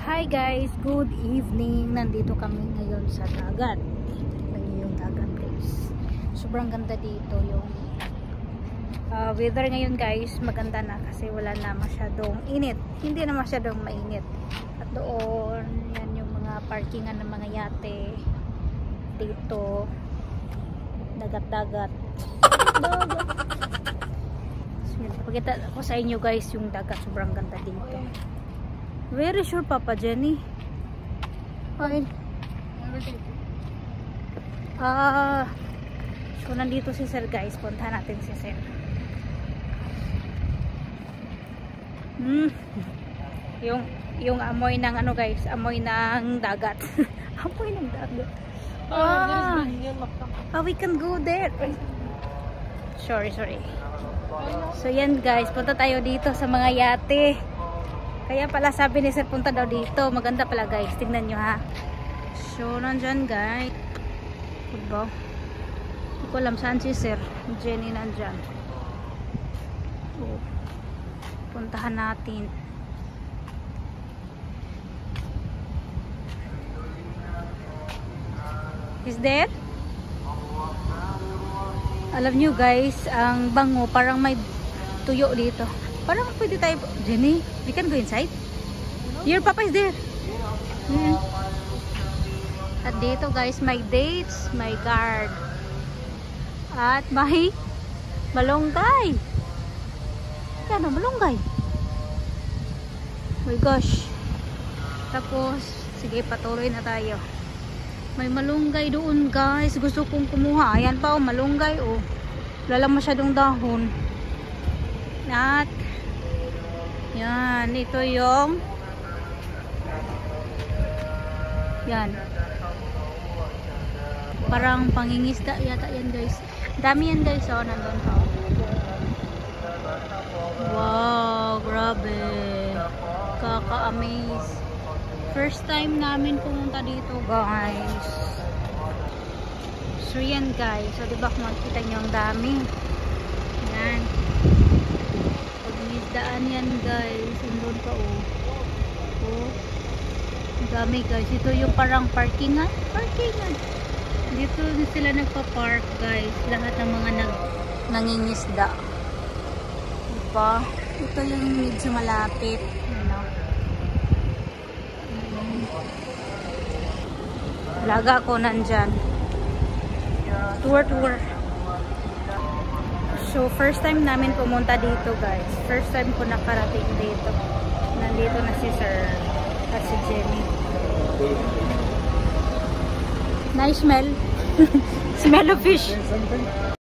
Hi guys, good evening. Nandito kami ngayon sa dagat. Tingnan niyo yung dagat guys. Sobrang ganda dito yung weather ngayon guys. Maganda na kasi wala na masyadong init. Hindi na masyadong mainit. At doon, yan yung mga parkingan ng mga yate. Dito, dagat-dagat. Pakita ko sa inyo guys yung dagat. Sobrang ganda dito. Very sure Papa Jenny. Fine. So nandito si Sir guys. Puntahan natin si Sir. Yung amoy ng ano guys, amoy ng dagat. Amoy ng dagat. We can go there. Sorry. So yan guys, punta tayo dito sa mga yate. Kaya pala sabi ni Sir punta daw dito. Maganda pala guys, tingnan nyo ha. So nandyan guys. Diba? Hindi ko alam saan si Sir Jenny nandyan. Puntahan natin. Is there? Alam nyo guys, ang bango parang may tuyo dito. Parang pwede tayo. Jenny, we can go inside. Your papa is there. At dito guys, may dates, may guard. At may malunggay. Ano, malunggay? Oh my gosh. Tapos, sige, patuloy na tayo. May malunggay doon guys. Gusto kong kumuha. Ayan pa oh, malunggay oh. Wala lang masyadong dahon. At yan, ito yung yan. Parang pangingisda yata yan guys. Dami yan guys oh, nandun oh. Wow, grabe. Kaka-amaze. First time namin pumunta dito guys. So yan guys. So diba kung makikita nyo ang dami. Yan. Pagnisdaan yan guys. Andun pa oh. Oh. Ang dami guys. Ito yung parang parkingan. Dito sila nagpa-park guys. Lahat ng mga nangingisda. Diba? Ito yung medyo malapit. Laga ko nandyan. Tour. So, first time namin pumunta dito guys. First time ko nakarating dito. Nandito na si Sir at si Jenny. Nice smell. Smell of fish.